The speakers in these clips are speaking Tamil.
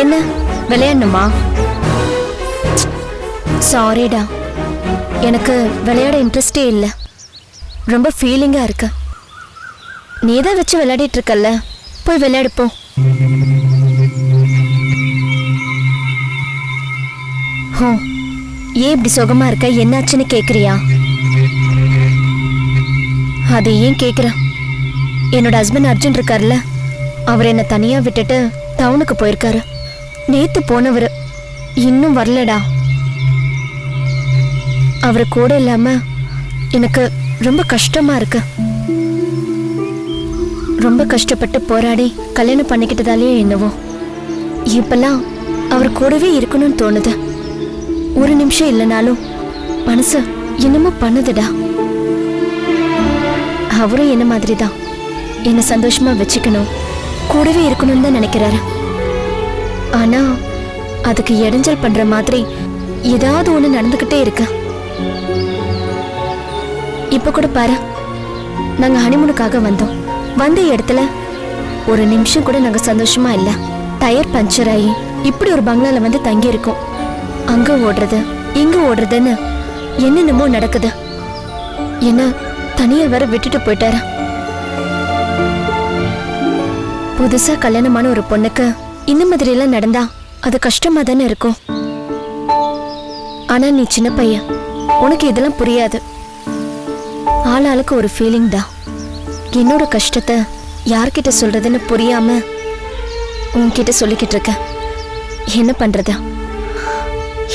என்ன விளையாடணுமா? சாரிடா, எனக்கு விளையாட இன்ட்ரெஸ்டே இல்லை. ரொம்ப ஃபீலிங்கா இருக்கு. நீ தான் வச்சு விளையாடிட்டு இருக்கல்ல, போய் விளையாடுப்போ. ஹோ, ஏன் இப்படி சுகமா இருக்க? என்னாச்சுன்னு கேக்குறியா? அதை ஏன் கேக்குற? என்னோட ஹஸ்பண்ட் அர்ஜுன் இருக்காருல்ல, அவர் என்ன தனியா விட்டுட்டு டவுனுக்கு போயிருக்காரு. நேத்து போனவர் இன்னும் வரலடா. அவரு கூட இல்லாம எனக்கு ரொம்ப கஷ்டமா இருக்கு. ரொம்ப கஷ்டப்பட்டு போராடி கல்யாணம் பண்ணிக்கிட்டதாலேயே என்னவோ இப்பெல்லாம் அவர் கூடவே இருக்கணும்னு தோணுது. ஒரு நிமிஷம் இல்லைனாலும் மனசு என்னமோ பண்ணுதுடா. அவரும் என்ன மாதிரி தான் என்ன சந்தோஷமா வச்சுக்கணும், கூடவே இருக்கணும்னு தான் நினைக்கிறாரு. ஆனா அதுக்கு இடைஞ்சல் பண்ற மாதிரி ஏதாவது ஒண்ணு நடந்துகிட்டே இருக்கு. இப்ப கூட பாரு, நாங்க ஹனிமூனுக்காக வந்தோம். வந்த இடத்துல ஒரு நிமிஷம் கூட நாங்க சந்தோஷமா இல்ல. டயர் பஞ்சர் ஆகி இப்படி ஒரு பங்களால வந்து தங்கி இருக்கோம். அங்க ஓடுறது இங்க ஓடுறதுன்னு என்னென்னமோ நடக்குது. என்ன தனியா வேற விட்டுட்டு போயிட்டாரு. புதுசா கல்யாணமான ஒரு பொண்ணுக்கு இந்த மாதிரி எல்லாம் நடந்தா அது கஷ்டமா தானே இருக்கும். ஆனா நீ சின்ன பையன், உனக்கு இதெல்லாம் புரியாது. ஆளாளுக்கு ஒரு ஃபீலிங் தான். என்னோட கஷ்டத்தை யார்கிட்ட சொல்றதுன்னு புரியாம உன்கிட்ட சொல்லிக்கிட்டு இருக்க. என்ன பண்றது?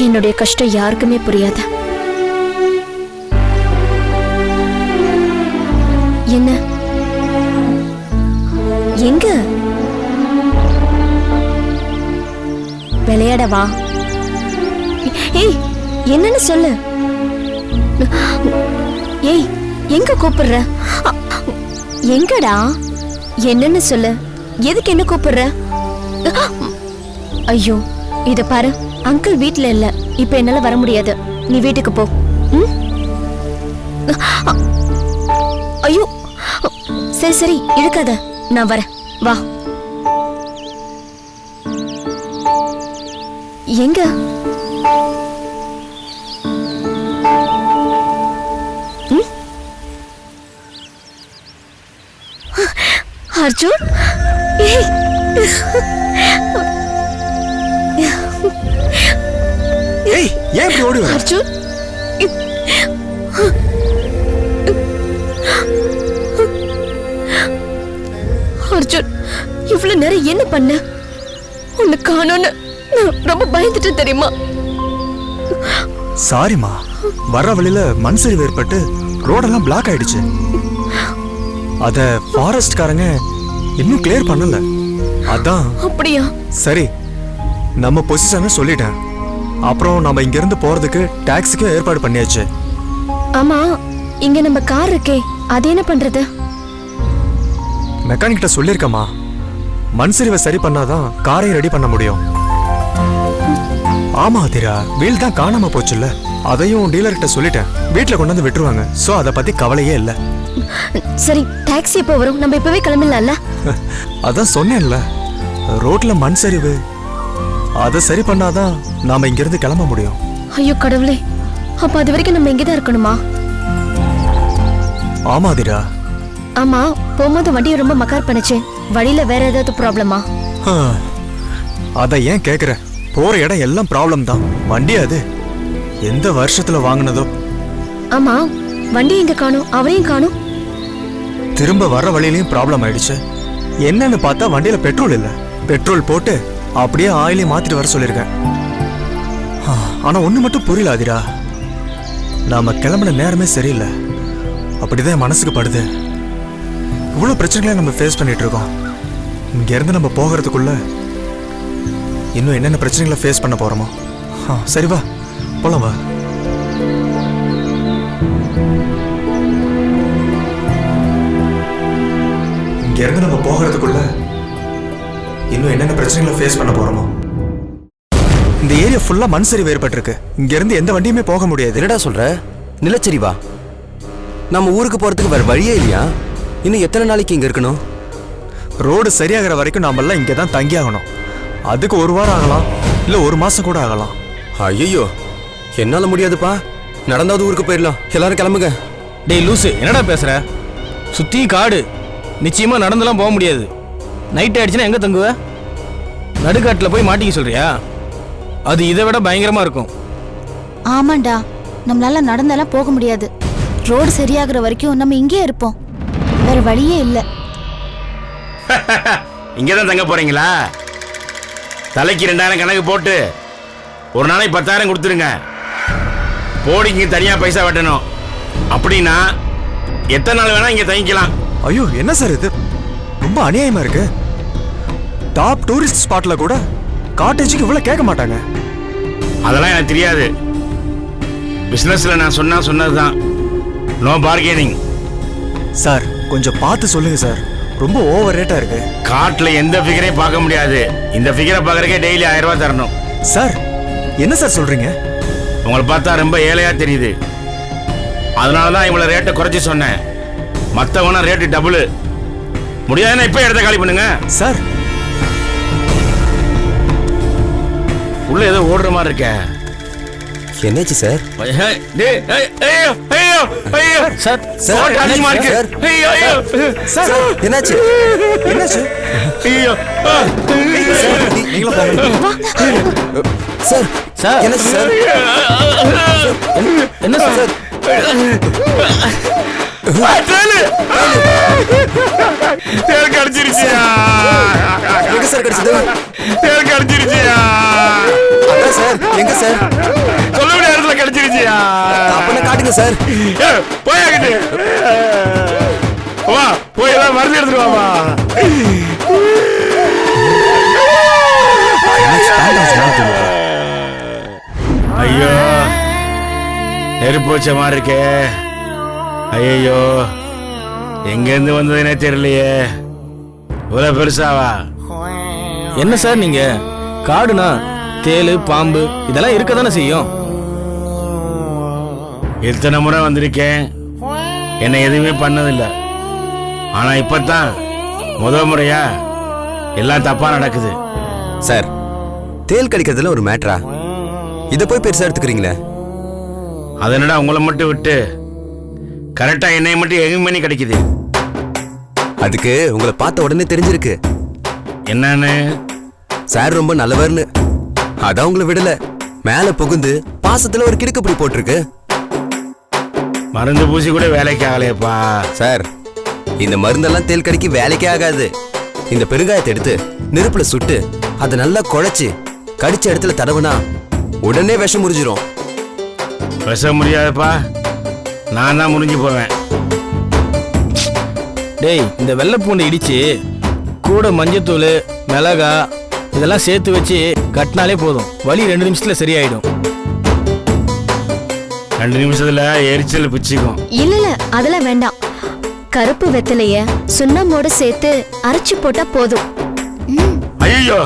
என்னுடைய கஷ்டம் யாருக்குமே புரியாது. என்ன எங்க விளையாடவா? ஏய், என்னன்னு சொல்லு. ஏய், எங்க கூப்பிடுற? எங்கடா? என்னன்னு சொல்லு. எதுக்கு என்ன கூப்பிடுற? ஐயோ, இத பாரு, அங்கிள் வீட்ல இல்ல. இப்ப என்னால வர முடியாது. நீ வீட்டுக்கு போ. ஐயோ, சரி சரி, இழுக்காத, நான் வரேன். வா. எங்க? அர்ஜுன், ஏய், ஏய், ஏன் இப்படி ஓடி வர? அர்ஜுன், அர்ஜுன், இவ்வளவு நேரம் என்ன பண்ண? உன்னை காணோன்னு நான் ரொம்ப பயந்துட்டேன் தெரியுமா? சாரிமா, வர வழியில மண் சரிவு ஏற்பட்டு ரோடெல்லாம் பிளாக் ஆயிடுச்சு. அத ஃபாரஸ்ட்காரங்க இன்னும் கிளியர் பண்ணல. அதான். அப்படியா? சரி, நம்ம பொசிஷனை சொல்லிட்டேன். அப்புறம் நம்ம இங்க இருந்து போறதுக்கு டாக்ஸிக்கு ஏற்பாடு பண்ணியாச்சு. ஆமா, இங்க நம்ம கார் இருக்கே, அது என்ன பண்றது? மெக்கானிக் கிட்ட சொல்லிருக்கமா, மண் சரிவை சரி பண்ணாதான் காரையும் ரெடி பண்ண முடியும். ஆமா அதிரா, வீல் தான் காணாம போச்சுல்ல, அதையும் டீலர் கிட்ட சொல்லிட்டேன். வீட்டுல கொண்டு வந்து விட்டுருவாங்க. சோ அத பத்தி கவலையே இல்ல. சரி, டாக்ஸி எப்போ வரும்? நம்ம இப்பவே கிளம்பிடலாம்ல? அதான் சொன்னேன்ல, ரோட்ல மண் சரிவு, அதை சரி பண்ணாதான் நாம இங்க இருந்து கிளம்ப முடியும். ஐயோ கடவுளே, அப்ப அது வரைக்கும் நம்ம இங்கதான் இருக்கணுமா? ஆமா அதிரா. ஆமா, போகும்போது வண்டியை ரொம்ப மக்கார் பண்ணுச்சு. வழியில வேற ஏதாவது ப்ராப்ளமா? அத ஏன் கேக்குற? போற இடம் எல்லாம் ப்ராப்ளம் தான். வண்டி அது எந்த வருஷத்துல வாங்கினதோ. ஆமா, வண்டி எங்க காணோம்? அவரையும் காணோம். திரும்ப வர வழியிலயும் ப்ராப்ளம் ஆயிடுச்சு. என்னன்னு பார்த்தா வண்டியில பெட்ரோல் இல்ல. பெட்ரோல் போட்டு அப்படியே ஆயிலையும் மாத்திட்டு வர சொல்லிருக்கேன். ஆனா ஒண்ணு மட்டும் புரியல அதிரா, நாம கிளம்பின நேரமே சரியில்லை. அப்படிதான் என் மனசுக்கு படுது. இவ்வளவு பிரச்சனைகளை நம்ம ஃபேஸ் பண்ணிட்டு இருக்கோம். இங்க இருந்து நம்ம போகிறதுக்குள்ள இன்னும் என்னென்ன பிரச்சனைகளை ஃபேஸ் பண்ண போறோமோ. சரி வா போலாம், வா. இங்க இருந்து நம்ம போகிறதுக்குள்ள இன்னும் என்னென்ன பிரச்சனைகளை ஃபேஸ் பண்ண போறோமோ. இந்த ஏரியா ஃபுல்லா மண் சரிவு ஏற்பட்டிருக்கு. இங்க இருந்து எந்த வண்டியுமே போக முடியாது. என்னடா சொல்ற? நிலச்சரிவா? நம்ம ஊருக்கு போறதுக்கு வேற வழியே இல்லையா? இன்னும் எத்தனை நாளைக்கு இங்க இருக்கணும்? ரோடு சரியாகிற வரைக்கும் நாமெல்லாம் இங்க தான் தங்கி ஆகணும். அதுக்கு ஒரு வாரம் ஆகலாம், இல்ல ஒரு மாசம் கூட ஆகலாம். ஐயோ, என்னால முடியாதுப்பா. நடந்தாவது ஊருக்கு போயிடலாம். எல்லாரும் கிளம்புங்க. டேய் லூசு, என்னடா பேசுற? சுத்தி காடு, நிச்சயமா நடந்தெல்லாம் போக முடியாது. நைட் ஆயிடுச்சுன்னா எங்க தங்குவ? நடுக்காட்டுல போய் மாட்டிக்க சொல்றியா? அது இதை விட பயங்கரமா இருக்கும். ஆமாண்டா, நம்மளால நடந்தெல்லாம் போக முடியாது. ரோடு சரியாகிற வரைக்கும் நம்ம இங்கே இருப்போம். வேற வழியே இல்ல. இங்கதான் தங்க போறீங்களா? தலைக்கு 2000 கணக்கு போட்டு ஒரு நாளைக்கு 10,000 கொடுத்துருங்க. போடிக்கு தனியா பைசா வெட்டணும். அப்படின்னா எத்தனை நாள் வேணா இங்க தங்கிக்கலாம். ஐயோ என்ன சார் இது, ரொம்ப அநியாயமா இருக்கு. டாப் டூரிஸ்ட் ஸ்பாட்ல கூட காட்டேஜுக்கு இவ்வளவு கேட்க மாட்டாங்க. அதெல்லாம் எனக்கு தெரியாது. பிசினஸ்ல நான் சொன்னதுதான். No bargaining. சார் கொஞ்சம் பார்த்து சொல்லுங்க சார், ரொம்ப ஓவர் ரேட்டா இருக்கு. காட்டுல எந்த ஃபிகரையும் பார்க்க முடியாது. இந்த ஃபிகரை பார்க்கறக்கே டெய்லி 1000 ரூபாய் தரணும். சார் என்ன சார் சொல்றீங்க? உங்களை பார்த்தா ரொம்ப ஏழையா தெரியுது. அதனாலதான் இவ்வளவு ரேட்டை குறைச்சி சொன்னேன். மத்தவனா ரேட்டு டபுள். முடியாதுன்னா இப்ப இடத்த காலி பண்ணுங்க. சார் உள்ள ஏதோ ஓடுற மாதிரி இருக்க. என்னாச்சு சார்? சார் சார் சார் என்னாச்சு? என்னாச்சு? நீங்களும் போங்க. சார் சார் என்னாச்சு சார்? என்ன சார்? தேல் கடிச்சிருச்சியா? எங்க சார் கிடைச்சது? தேல் கடிச்சிருச்சியா? அதான் சார், எங்க சார்? சொல்ல முடியாத இடத்துல கடிச்சிருச்சியா? அப்பனா காட்டுங்க சார். போயாகிட்டு வா, போய் எல்லாம் மருந்து எடுத்துட்டு வாமா. ஐயோ, நெருப்பு வச்ச மாதிரி இருக்கே. ஐயோ, எங்க இருந்து வந்ததுன்னே தெரியலையே. இவ்வளவு பெருசாவா? என்ன சார் நீங்க? காடுனா தேளு பாம்பு இதெல்லாம் இருக்க தானே செய்யும். இத்தனை முறை வந்திருக்கேன், என்னை எதுவுமே பண்ணதில்லை. ஆனா இப்பதான் முதல் முறையா எல்லாம் தப்பா நடக்குது. சார், தேல் கடிக்கிறதுல ஒரு மேட்ரா? இதை போய் பெருசா எடுத்துக்கிறீங்களே. அதனடா உங்களை மட்டும் விட்டு கரெக்டா என்னை மட்டும் எங்க பண்ணி கிடைக்குது. அதுக்கு உங்களை பார்த்த உடனே தெரிஞ்சிருக்கு. என்னன்னு? சார் ரொம்ப நல்லவர்னு. அதான் உங்களை விடல. மேல புகுந்து பாசத்துல ஒரு கிடுக்குப்பிடி போட்டிருக்கு. மருந்து பூசி கூட வேலைக்கு ஆகலையப்பா. சார், இந்த மருந்தெல்லாம் தேல் கடிக்கு வேலைக்கே ஆகாது. இந்த பெருங்காயத்தை எடுத்து நெருப்புல சுட்டு அதை நல்லா குழைச்சு கடிச்ச இடத்துல தடவுனா உடனே விஷம் முறிஞ்சிரும். விஷம் முடியாதுப்பா, நான் தான் முடிஞ்சு போவேன். டேய், இந்த வெள்ளைப்பூண்டை இடிச்சு கூட மஞ்சத்தூள் மிளகா இதெல்லாம் சேர்த்து வச்சு கட்டினாலே போதும். வலி 2 நிமிஷத்துல சரியாயிடும். 2 நிமிஷத்துல எரிச்சல் பிச்சுக்கும். இல்ல அதெல்லாம் வேண்டாம். கருப்பு வெத்தலைய சுண்ணாம்போட சேர்த்து அரைச்சு போட்டா போதும். ஐயோ,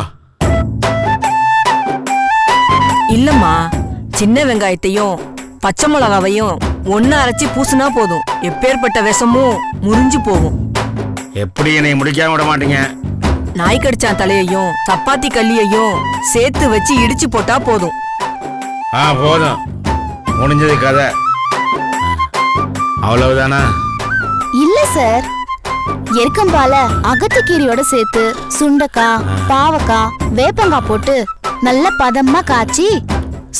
இல்லம்மா, சின்ன வெங்காயத்தையும் பச்சை மிளகாவையும் ஒன்னு அரைச்சி பூசுனா போதும். எப்பேற்பட்ட விஷமும் முறிஞ்சு போகும். எப்படி என்னை முடிக்காம விட மாட்டீங்க? நாய் கடிச்சான் தலையையும் சப்பாத்தி கல்லியையும் சேர்த்து வச்சு இடிச்சு போட்டா போதும். போதும், முடிஞ்சது கதை. அவ்வளவுதானா? இல்ல சார், எருக்கம்பால அகத்திக்கீரையோட சேர்த்து சுண்டக்காய், பாவக்காய், வேப்பங்காய் போட்டு நல்ல பதமா காய்ச்சி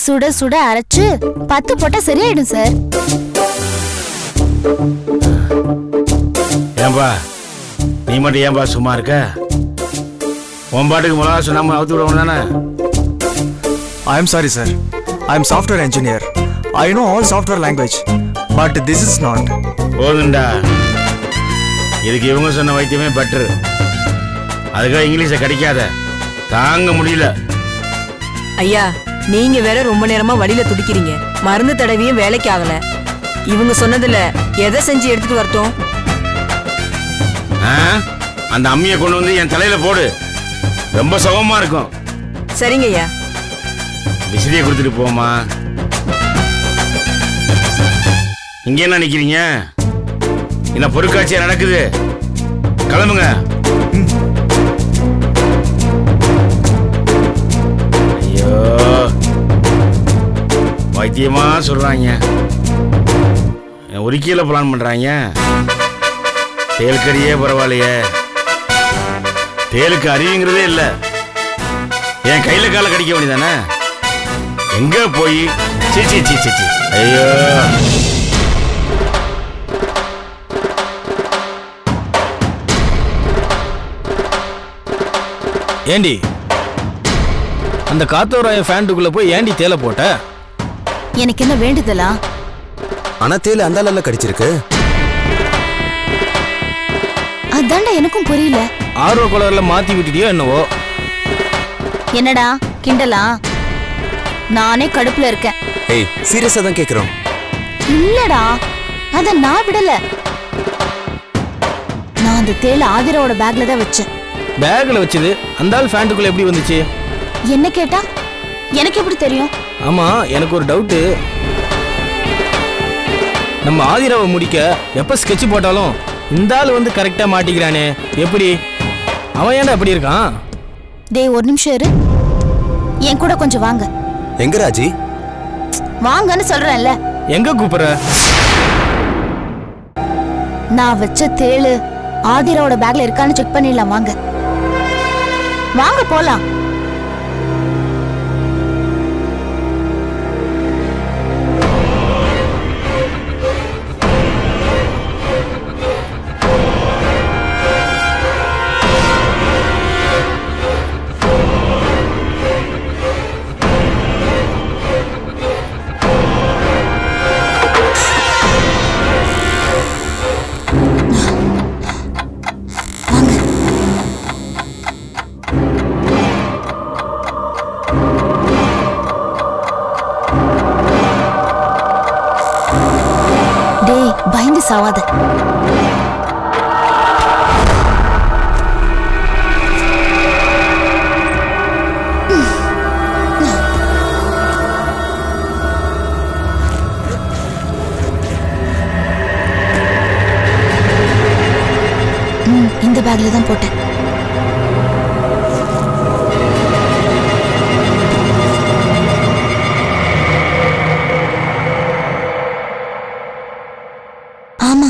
சுட சுட அரைச்சு 10 போட்டா சரியாயிடும் சார். ஏன்பா நீ மட்டும் ஏன்பா சும்மா இருக்க? உன் பாட்டுக்கு மிளகா சொல்லாம அவுத்து விடணும் தானே? I am sorry sir, I am software engineer. I know all software language, but this is not. போதுண்டா, இதுக்கு இவங்க சொன்ன வைத்தியமே பெட்டர். அதுக்காக இங்கிலீஷை கடிக்காத, தாங்க முடியல. ஐயா, நீங்க வேற ரொம்ப நேரமா வழியில துடிக்கிறீங்க. மருந்து தடவியும் வேலைக்கு ஆகல. இவங்க சொன்னதுல எதை செஞ்சு எடுத்துட்டு வரட்டும்? அந்த அம்மியை கொண்டு வந்து என் தலையில போடு, ரொம்ப சுகமா இருக்கும். சரிங்க ஐயா. விசிறியை கொடுத்துட்டு போமா. இங்க என்ன நிக்கிறீங்க? என்ன பொருட்காட்சியா நடக்குது? கிளம்புங்க. சத்தியமா சொல்றாங்க. ஒரு கீழே பிளான் பண்றாங்க. தேல்கறியே பரவாயில்லையே, தேலுக்கு அறிவுங்கிறதே இல்ல. என் கையில கால கடிக்க வேண்டியதானே. எங்க போய் சீச்சி சீச்சி சீ. ஐயோ, ஏண்டி அந்த காத்தோராய ஃபேண்டுக்குள்ள போய் ஏண்டி தேலை போட்ட? எனக்கு என்ன வேண்டுதலா? ஆனா தேல் அந்த ஆளல்ல கடிச்சிருக்கு. அதான்டா எனக்கும் புரியல. ஆர்வ கலர்ல மாத்தி விட்டுட்டியோ என்னவோ. என்னடா கிண்டலா? நானே கடுப்புல இருக்கேன். ஏய், சீரியஸா தான் கேக்குறோம். இல்லடா, அத நான் விடல. நான் அந்த தேல ஆதிராவோட பேக்ல தான் வச்சேன். பேக்ல வச்சது அந்த ஆள் ஃபேண்டுக்குள்ள எப்படி வந்துச்சு? என்ன கேட்டா எனக்கு எப்படி தெரியும்? ஆமா, எனக்கு ஒரு டவுட்டு. நம்ம ஆதிராவை முடிக்க எப்ப ஸ்கெட்ச் போட்டாலும் இந்த ஆள் வந்து கரெக்டா மாட்டிக்கிறானே, எப்படி? அவன் ஏன்டா அப்படி இருக்கான்? டேய் ஒரு நிமிஷம் இரு, என் கூட கொஞ்சம் வாங்க. எங்க ராஜி? வாங்கன்னு சொல்றேன்ல. எங்க கூப்பிடுற? நான் வச்ச தேளு ஆதிராவோட பேக்ல இருக்கான்னு செக் பண்ணிடலாம். வாங்க வாங்க போலாம். பயந்து சாவாத. இந்த பேக்ல தான் போட்டேன். ஆமா,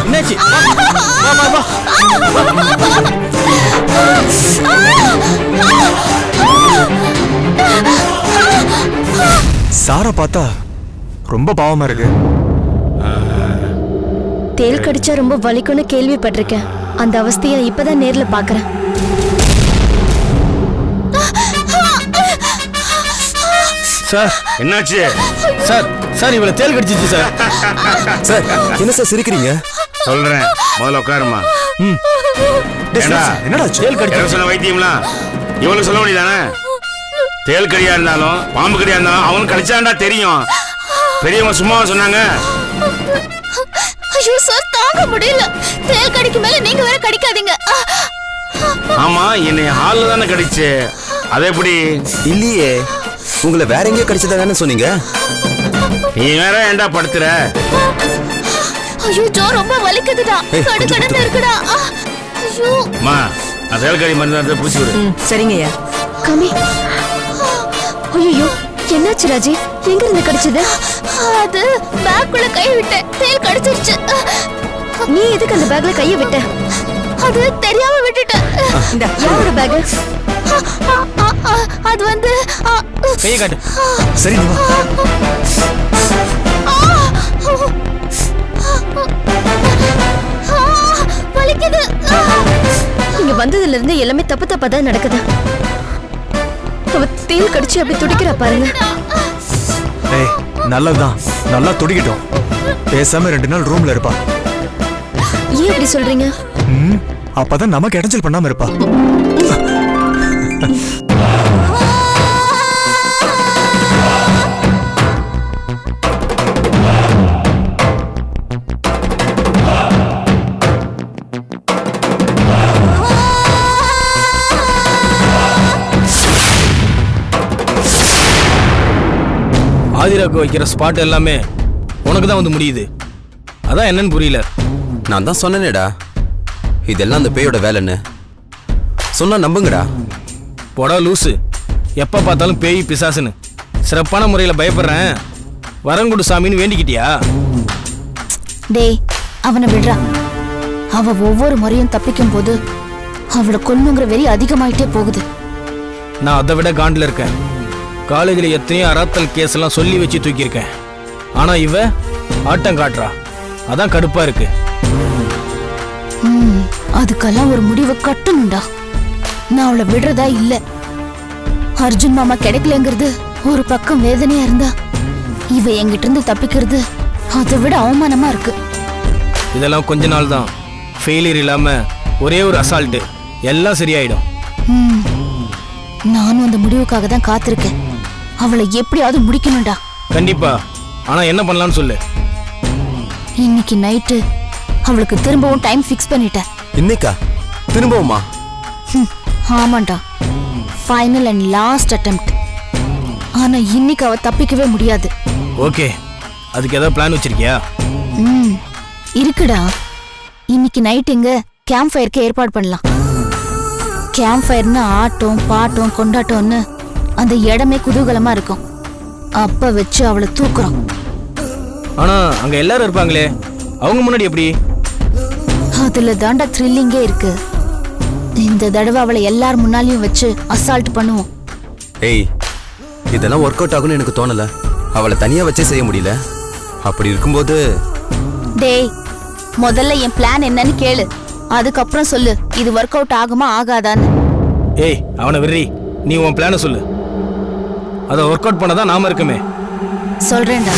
என்னாச்சு? வா வா வா. சாரை பார்த்தா ரொம்ப பாவமா இருக்கு. தேல் கடிச்சா ரொம்ப வலிக்கும்னு கேள்விப்பட்டிருக்கேன். அந்த அவஸ்தைய இப்பதான் நேர்ல பாக்குறேன். சார் என்னாச்சு? சார் சார் இவளை தேல் கடிச்சிச்சு சார். சார் என்ன சார் சிரிக்கிறீங்க? சொல்றேன், முதல்ல உட்காருமா. என்னடா தேல் கடிச்சு சொன்ன வைத்தியம்லாம் இவளுக்கு சொல்ல வேண்டியதானே? தேல் கடியா இருந்தாலும் பாம்பு கடியா இருந்தாலும் அவனுக்கு கடிச்சாண்டா தெரியும். பெரியவங்க சும்மாவா சொன்னாங்க? ஐயோ சார், தாங்க முடியல. தேல் கடிக்கு மேல நீங்க வேற கடிக்காதீங்க. ஆமா, என்னை ஹால்ல தானே கடிச்சு. அது எப்படி? இல்லையே, உங்களை வேற எங்கேயோ கடிச்சதானே சொன்னீங்க. நீ வேற ஏன்டா படுத்துற? ஐயோ ஜோ, ரொம்ப வலிக்குதுடா. கடுகடுன்னு இருக்குடா. ஐயோ அம்மா, அந்த தேல் கடி மருந்து பூசி விடு. சரிங்கய்யா. கம்மி. ஐயோ, என்னாச்சு ராஜி? எங்க இருந்து கடிச்சது? அது பேக்குள்ள கை விட்டேன், தேல் கடிச்சிருச்சு. நீ எதுக்கு அந்த பேக்ல கைய விட்ட? அது தெரியாம விட்டுட்டேன். இந்த யாரோட பேக்? அது வந்து கையை காட்டு. சரி நீ வா. வலிக்குது. இங்க வந்ததுல இருந்து எல்லாமே தப்பு தப்பா தான் நடக்குது. அவ தேல் கடிச்சு அப்படி துடிக்கிறா பாருங்க. ஏய், நல்லதுதான், நல்லா துடிக்கிட்டோம். பேசாம 2 நாள் ரூம்ல இருப்பா. ஏன் இப்படி சொல்றீங்க? அப்பதான் நமக்கு இடைஞ்சல் பண்ணாம இருப்பா. ஆதிராக்கு வைக்கிற ஸ்பாட் எல்லாமே உனக்கு தான் வந்து முடியுது. அதான் என்னன்னு புரியல. நான் தான் சொன்னேனேடா, இதெல்லாம் அந்த பேயோட வேலைன்னு. சொன்னா நம்புங்கடா. போடா லூசு, எப்போ பார்த்தாலும் பேய் பிசாசுன்னு. சிறப்பான முறையில் பயப்படுறேன், வரங்குடு சாமின்னு வேண்டிக்கிட்டியா? டேய், அவனை விடுறா. அவ ஒவ்வொரு முறையும் தப்பிக்கும் போது அவளை கொல்லுங்கிற வெறி அதிகமாயிட்டே போகுது. நான் அதை விட காண்டில் இருக்கேன். காலேஜில் எத்தனையோ அறாத்தல் கேஸ் எல்லாம் சொல்லி வச்சு தூக்கியிருக்கேன். ஆனால் இவ ஆட்டம் காட்டுறா. அதான் கடுப்பாக இருக்கு. அதுக்கெல்லாம் ஒரு முடிவை கட்டணும்டா. நான் அவளை விடுறதா இல்ல. அர்ஜுன் மாமா கிடைக்கலங்கிறது ஒரு பக்கம் வேதனையா இருந்தா, இவ என்கிட்ட இருந்து தப்பிக்கிறது அதை விட அவமானமா இருக்கு. இதெல்லாம் கொஞ்ச நாள் தான். ஃபெயிலியர் இல்லாம ஒரே ஒரு அசால்ட்டு எல்லாம் சரியாயிடும். நானும் அந்த முடிவுக்காக தான் காத்திருக்கேன். அவளை எப்படியாவது முடிக்கணும்டா. கண்டிப்பா. ஆனா என்ன பண்ணலாம்னு சொல்லு. இன்னைக்கு நைட்டு அவளுக்கு திரும்பவும் டைம் ஃபிக்ஸ் பண்ணிட்டேன். இன்னைக்கா? திரும்பவுமா? ஆமாண்டா, ஃபைனல் அண்ட் லாஸ்ட் அட்டெம்ப்ட். ஆனா இன்னைக்கு அவ தப்பிக்கவே முடியாது. ஓகே, அதுக்கு ஏதாவது பிளான் வச்சிருக்கியா? இருக்குடா. இன்னைக்கு நைட் இங்க கேம்ப் ஃபயருக்கு ஏற்பாடு பண்ணலாம். கேம்ப் ஃபயர்னு ஆட்டம் பாட்டம் கொண்டாட்டம்னு அந்த இடமே குதூகலமா இருக்கும். அப்ப வச்சு அவளை தூக்குறோம். ஆனா அங்க எல்லாரும் இருப்பாங்களே, அவங்க முன்னாடி எப்படி? அதுல தாண்டா த்ரில்லிங்கே இருக்கு. இந்த தடவை அவளை எல்லார் முன்னாலையும் வச்சு அசால்ட் பண்ணுவோம். ஏய், இதெல்லாம் ஒர்க் அவுட் ஆகும்னு எனக்கு தோணல. அவளை தனியா வச்சே செய்ய முடியல. அப்படி இருக்கும்போது டேய், முதல்ல என் பிளான் என்னன்னு கேளு, அதுக்கப்புறம் சொல்லு இது ஒர்க் அவுட் ஆகுமா ஆகாதான்னு. ஏய், அவனை வெறி, நீ உன் பிளானை சொல்லு. அதை ஒர்க் அவுட் பண்ணதான் நாம இருக்குமே. சொல்றேன்டா.